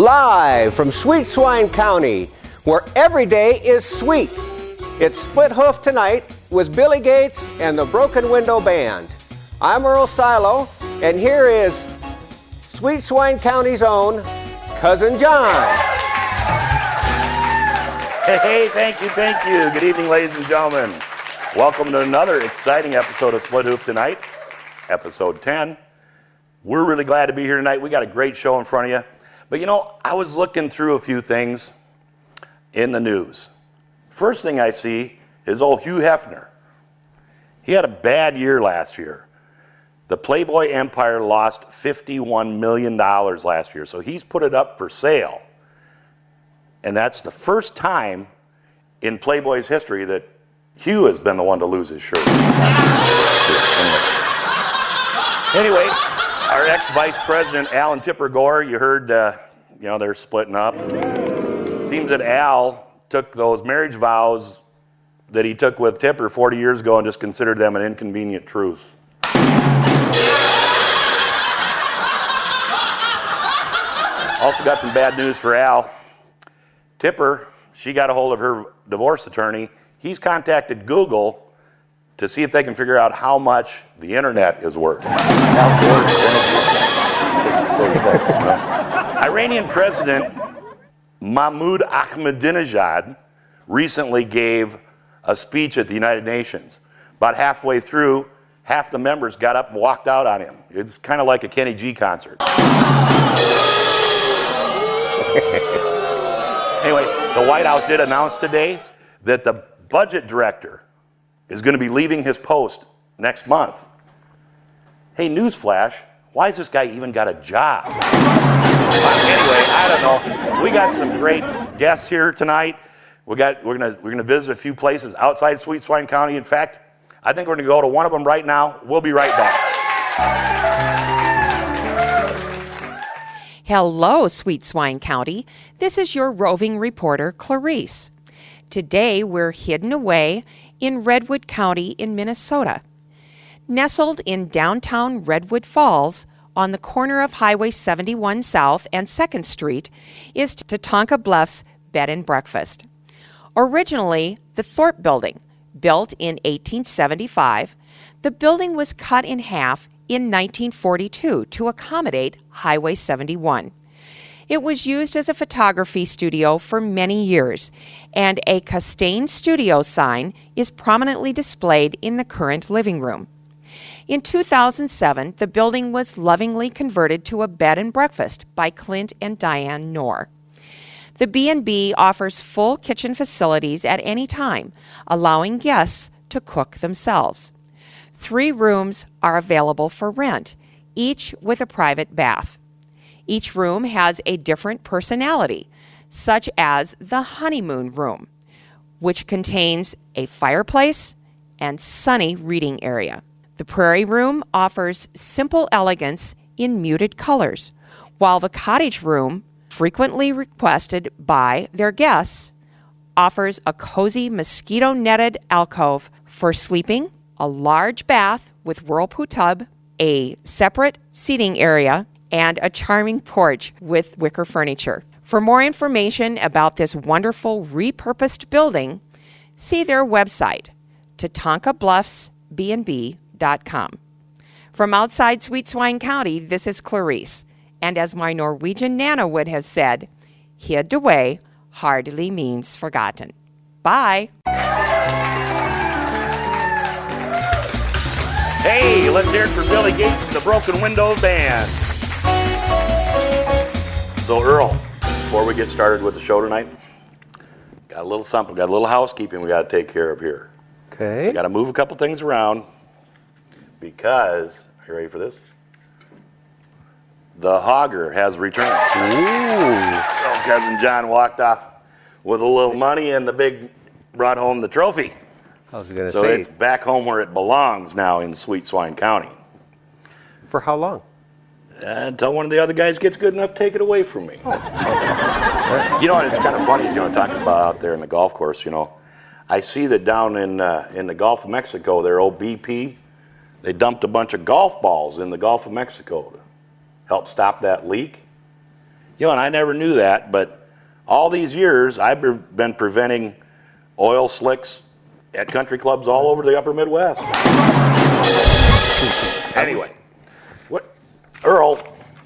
Live from Sweet Swine County, where every day is sweet. It's Split Hoof tonight with Billy Gates and the Broken Window Band. I'm Earl Silo, and here is Sweet Swine County's own Cousin John. Hey, thank you. Good evening, ladies and gentlemen. Welcome to another exciting episode of Split Hoof tonight, episode 10. We're really glad to be here tonight. We got a great show in front of you. But you know, I was looking through a few things in the news. First thing I see is old Hugh Hefner. He had a bad year last year. The Playboy empire lost $51 million last year, so he's put it up for sale. And that's the first time in Playboy's history that Hugh has been the one to lose his shirt. Anyway, our ex-vice president, Al and Tipper Gore, you heard, they're splitting up. Seems that Al took those marriage vows that he took with Tipper 40 years ago and just considered them an inconvenient truth. Also got some bad news for Al. Tipper, she got a hold of her divorce attorney. He's contacted Google to see if they can figure out how much the internet is worth. Iranian President Mahmoud Ahmadinejad recently gave a speech at the United Nations. About halfway through, half the members got up and walked out on him. It's kind of like a Kenny G concert. Anyway, the White House did announce today that the budget director is going to be leaving his post next month. Hey, newsflash, why has this guy even got a job? Anyway, I don't know. We got some great guests here tonight. We're gonna visit a few places outside Sweet Swine County. In fact, I think we're gonna go to one of them right now. We'll be right back. Hello, Sweet Swine County. This is your roving reporter, Clarice. Today, we're hidden away in Redwood County in Minnesota. Nestled in downtown Redwood Falls, on the corner of Highway 71 South and 2nd Street, is Tatanka Bluff's Bed and Breakfast. Originally, the Thorpe Building, built in 1875, the building was cut in half in 1942 to accommodate Highway 71. It was used as a photography studio for many years, and a Costain Studio sign is prominently displayed in the current living room. In 2007, the building was lovingly converted to a bed and breakfast by Clint and Diane Knorr. The B&B offers full kitchen facilities at any time, allowing guests to cook themselves. 3 rooms are available for rent, each with a private bath. Each room has a different personality, such as the honeymoon room, which contains a fireplace and sunny reading area. The prairie room offers simple elegance in muted colors, while the cottage room, frequently requested by their guests, offers a cozy mosquito-netted alcove for sleeping, a large bath with whirlpool tub, a separate seating area, and a charming porch with wicker furniture. For more information about this wonderful repurposed building, see their website, TatankabluffsBnB.com. From outside Sweet Swine County, this is Clarice, and as my Norwegian Nana would have said, hid away hardly means forgotten. Bye! Hey, let's hear it for Billy Gates and the Broken Window Band. So Earl, before we get started with the show tonight, got a little something, got a little housekeeping we got to take care of here. Okay. So got to move a couple things around because, are you ready for this? The Hogger has returned. Ooh. So Cousin John walked off with a little money and the big brought home the trophy. I was going to So say. it's back home where it belongs now in Sweet Swine County. For how long? Until one of the other guys gets good enough to take it away from me. You know, and it's kind of funny, talking about out there in the golf course, I see that down in the Gulf of Mexico, their old BP, they dumped a bunch of golf balls in the Gulf of Mexico to help stop that leak. You know, and I never knew that, but all these years I've been preventing oil slicks at country clubs all over the upper Midwest. Anyway, Earl,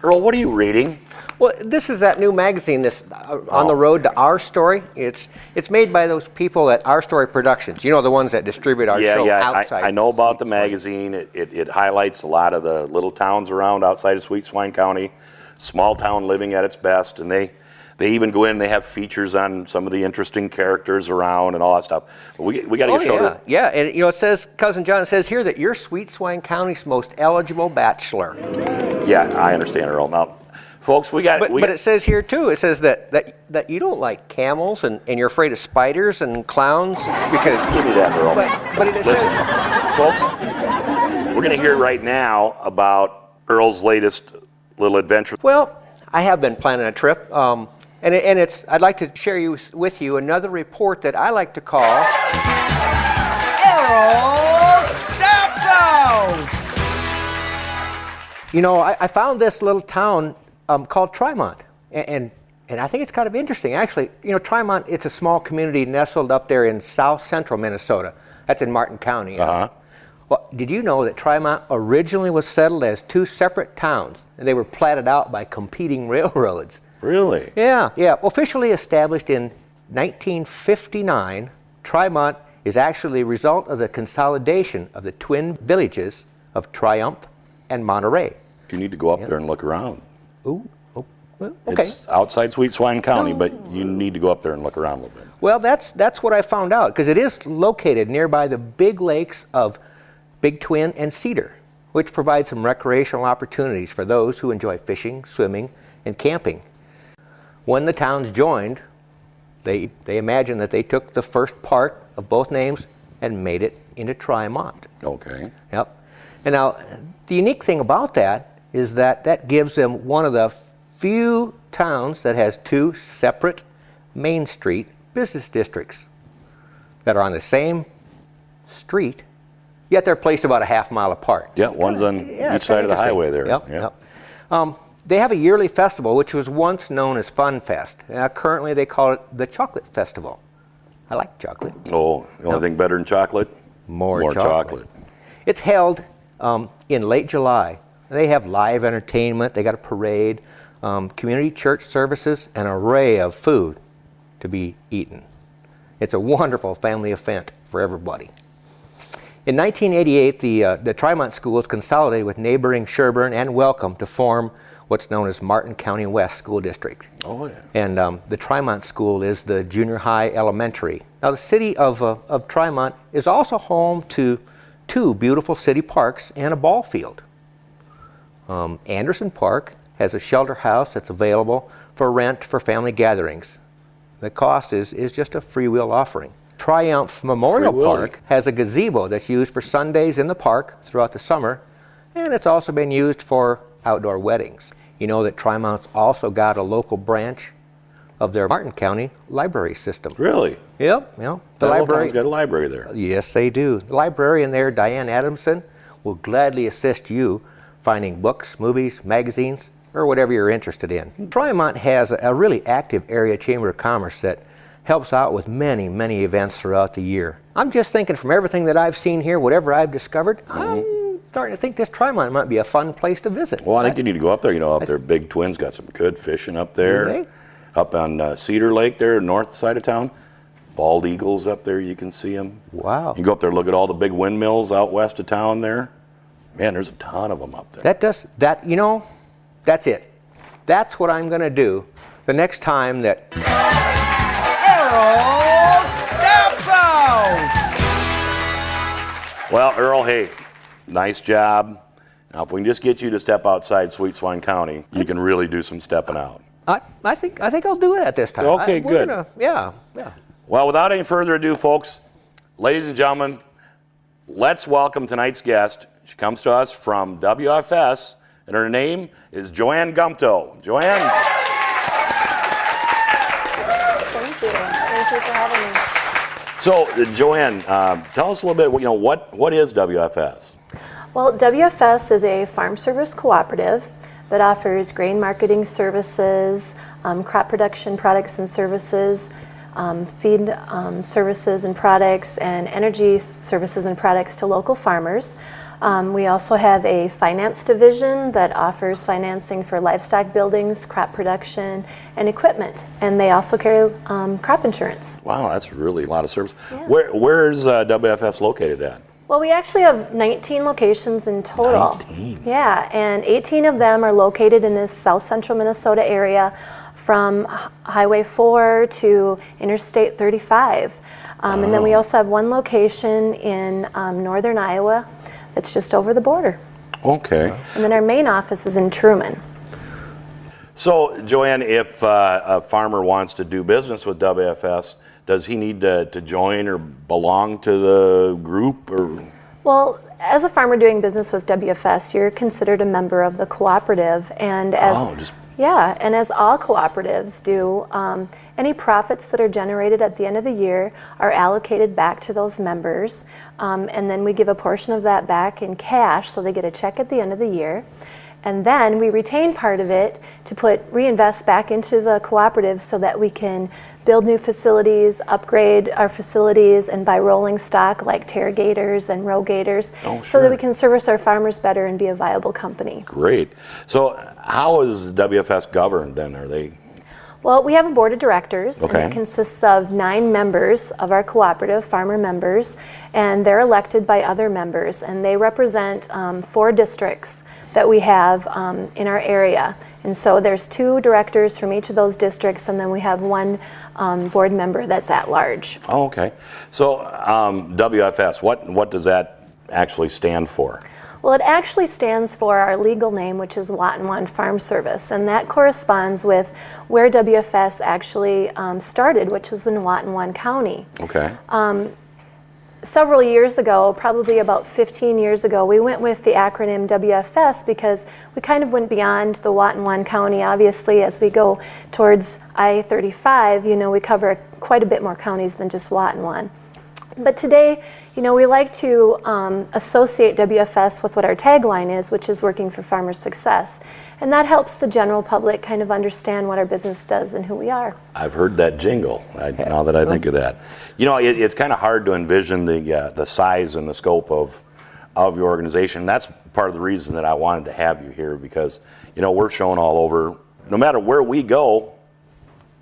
what are you reading? Well, this is that new magazine, this On the Road to Our Story. It's made by those people at Our Story Productions. You know, the ones that distribute our show outside. I know about the Sweet Swine. magazine. It highlights a lot of the little towns around outside of Sweet Swine County, small town living at its best, and they even go in and they have features on some of the interesting characters around and all that stuff. But we got to get started. Yeah, and you know, it says, Cousin John, it says here that you're Sweet Swine County's most eligible bachelor. Yeah, I understand, Earl. Now, folks, but it says here too, it says that you don't like camels and you're afraid of spiders and clowns because... Give me that, Earl. But it says... Folks, we're going to hear right now about Earl's latest little adventure. Well, I have been planning a trip, and I'd like to share with you another report that I like to call Earl Steps Out! You know, I found this little town called Tremont, and I think it's kind of interesting. Actually, you know, Tremont, it's a small community nestled up there in south central Minnesota. That's in Martin County. Uh-huh. Well, did you know that Tremont originally was settled as two separate towns, and they were platted out by competing railroads? Really? Yeah. Officially established in 1959, Tremont is actually a result of the consolidation of the twin villages of Triumph and Monterey. You need to go up there and look around. Ooh, well, okay. It's outside Sweet Swine County, but you need to go up there and look around a little bit. Well, that's what I found out, because it is located nearby the big lakes of Big Twin and Cedar, which provide some recreational opportunities for those who enjoy fishing, swimming, and camping. When the towns joined, they imagined that they took the first part of both names and made it into Tremont. Okay. Yep. And now, the unique thing about that is that gives them one of the few towns that has two separate Main Street business districts that are on the same street, yet they're placed about a half mile apart. Yeah, one's on each side of the highway there. Yep. They have a yearly festival, which was once known as Fun Fest. Currently, they call it the Chocolate Festival. I like chocolate. Oh, the only thing better than chocolate? More chocolate. It's held in late July. They have live entertainment. They got a parade, community church services, an array of food to be eaten. It's a wonderful family event for everybody. In 1988, the Tremont schools consolidated with neighboring Sherburne and Welcome to form what's known as Martin County West School District. Oh, yeah. And the Tremont School is the junior high elementary. Now, the city of Tremont is also home to two beautiful city parks and a ball field. Anderson Park has a shelter house that's available for rent for family gatherings. The cost is just a freewill offering. Triumph Memorial Park has a gazebo that's used for Sundays in the park throughout the summer, and it's also been used for outdoor weddings. You know that Tremont's also got a local branch of their Martin County library system. Really? Yep. The library's got a library there. Yes, they do. The librarian there, Diane Adamson, will gladly assist you finding books, movies, magazines, or whatever you're interested in. Tremont has a really active area chamber of commerce that helps out with many, many events throughout the year. I'm just thinking from everything that I've seen here, whatever I've discovered, I'm starting to think this Tremont might be a fun place to visit. Well, I think you need to go up there. You know, up there, Big Twin's got some good fishing up there. Up on Cedar Lake there, north side of town. Bald eagles up there, you can see them. Wow. You go up there, look at all the big windmills out west of town there. Man, there's a ton of them up there. That's it. That's what I'm going to do the next time that Earl steps out. Well, Earl, hey, nice job. Now, if we can just get you to step outside Sweet Swine County, you can really do some stepping out. I think I'll do it at this time. Okay, good. Yeah. Well, without any further ado, folks, ladies and gentlemen, let's welcome tonight's guest. She comes to us from WFS, and her name is Ann Gumto. Joanne. Thank you. Thank you for having me. So, Joanne, tell us a little bit. What is WFS? Well, WFS is a farm service cooperative. that offers grain marketing services, crop production products and services, feed services and products, and energy services and products to local farmers. We also have a finance division that offers financing for livestock buildings, crop production, and equipment. And they also carry crop insurance. Wow, that's really a lot of service. Yeah. Where's WFS located at? Well, we actually have 19 locations in total. 19? Yeah, and 18 of them are located in this south central Minnesota area from Highway 4 to Interstate 35. And then we also have one location in northern Iowa that's just over the border. Okay. And then our main office is in Truman. So, Joanne, if a farmer wants to do business with WFS, does he need to join or belong to the group? Or? Well, as a farmer doing business with WFS, you're considered a member of the cooperative, and as and as all cooperatives do, any profits that are generated at the end of the year are allocated back to those members, and then we give a portion of that back in cash, so they get a check at the end of the year. And then we retain part of it to reinvest back into the cooperative so that we can build new facilities, upgrade our facilities, and buy rolling stock like Terragators and Rogators so that we can service our farmers better and be a viable company. Great. So how is WFS governed then? Are they? Well, we have a board of directors, and it consists of 9 members of our cooperative, farmer members, and they're elected by other members, and they represent 4 districts that we have in our area. And so there's 2 directors from each of those districts, and then we have 1 board member that's at large. Oh, okay. So WFS, what does that actually stand for? Well, it actually stands for our legal name, which is Watonwan Farm Service, and that corresponds with where WFS actually started, which was in Watonwan County. Okay. Several years ago, probably about 15 years ago, we went with the acronym WFS because we kind of went beyond the Watonwan County. Obviously, as we go towards I-35, you know, we cover quite a bit more counties than just Watonwan. But today, you know, we like to associate WFS with what our tagline is, which is working for farmer success. And that helps the general public kind of understand what our business does and who we are. I've heard that jingle, now that I think of that. You know, it's kind of hard to envision the size and the scope of your organization. That's part of the reason that I wanted to have you here, because, you know, we're shown all over. No matter where we go,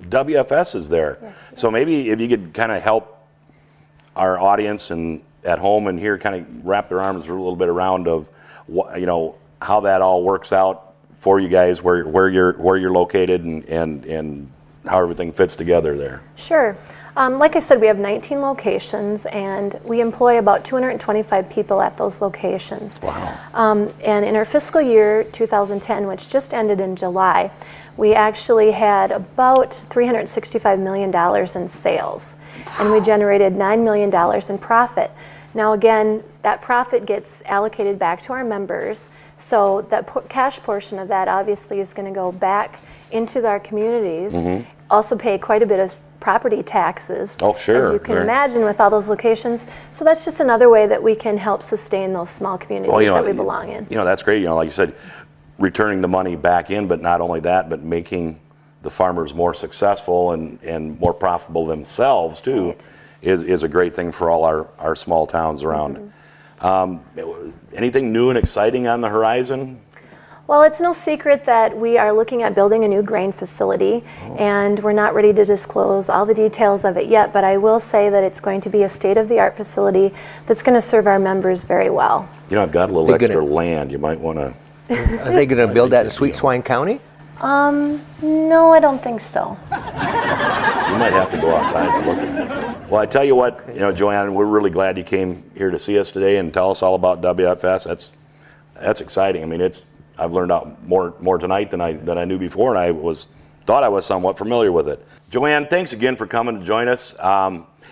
WFS is there. Yes, so maybe if you could kind of help our audience and at home and here kind of wrap their arms a little bit around of what, you know, how that all works out for you guys, where you're located and how everything fits together there. Sure. Like I said, we have 19 locations, and we employ about 225 people at those locations. Wow. And in our fiscal year 2010, which just ended in July, we actually had about $365 million in sales, and we generated $9 million in profit. Now again, that profit gets allocated back to our members, so that cash portion of that obviously is going to go back into our communities, also pay quite a bit of property taxes, as you can imagine, with all those locations. So that's just another way that we can help sustain those small communities that we belong in. You know, that's great. You know, like you said, returning the money back in, but not only that, but making the farmers more successful and more profitable themselves too, is a great thing for all our small towns around. Anything new and exciting on the horizon? Well, it's no secret that we are looking at building a new grain facility, and we're not ready to disclose all the details of it yet, but I will say that it's going to be a state-of-the-art facility that's going to serve our members very well. You know, I've got a little extra land. You might want to... Are they going to build that in Sweet Swine County? No, I don't think so. You might have to go outside and look at it. Well, I tell you what, you know, Joanne, we're really glad you came here to see us today and tell us all about WFS. That's exciting. I mean, I've learned out more tonight than I knew before, and I thought I was somewhat familiar with it. Joanne, thanks again for coming to join us.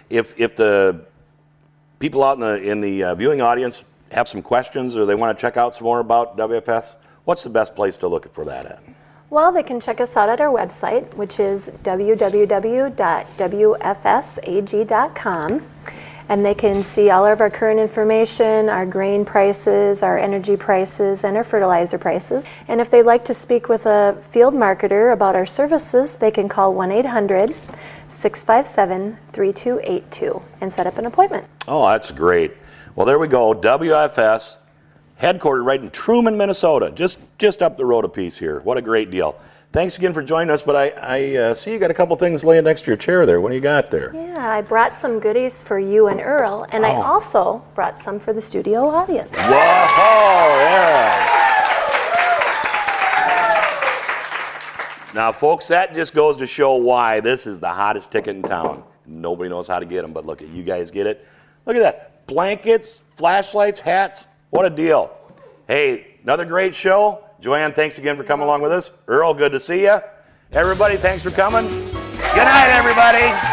If the people out in the viewing audience have some questions or they want to check out some more about WFS, what's the best place to look for that at? Well, they can check us out at our website, which is www.wfsag.com. and they can see all of our current information, our grain prices, our energy prices, and our fertilizer prices. And if they'd like to speak with a field marketer about our services, they can call 1-800-657-3282 and set up an appointment. Oh, that's great. Well, there we go. WFS, headquartered right in Truman, Minnesota, just up the road a piece here. What a great deal. Thanks again for joining us, but I see you got a couple things laying next to your chair there. What do you got there? Yeah, I brought some goodies for you and Earl, and I also brought some for the studio audience. Whoa, yeah. Now, folks, that just goes to show why this is the hottest ticket in town. Nobody knows how to get them, but look, you guys get it. Look at that. Blankets, flashlights, hats. What a deal. Hey, another great show. Joanne, thanks again for coming along with us. Earl, good to see you. Everybody, thanks for coming. Good night, everybody.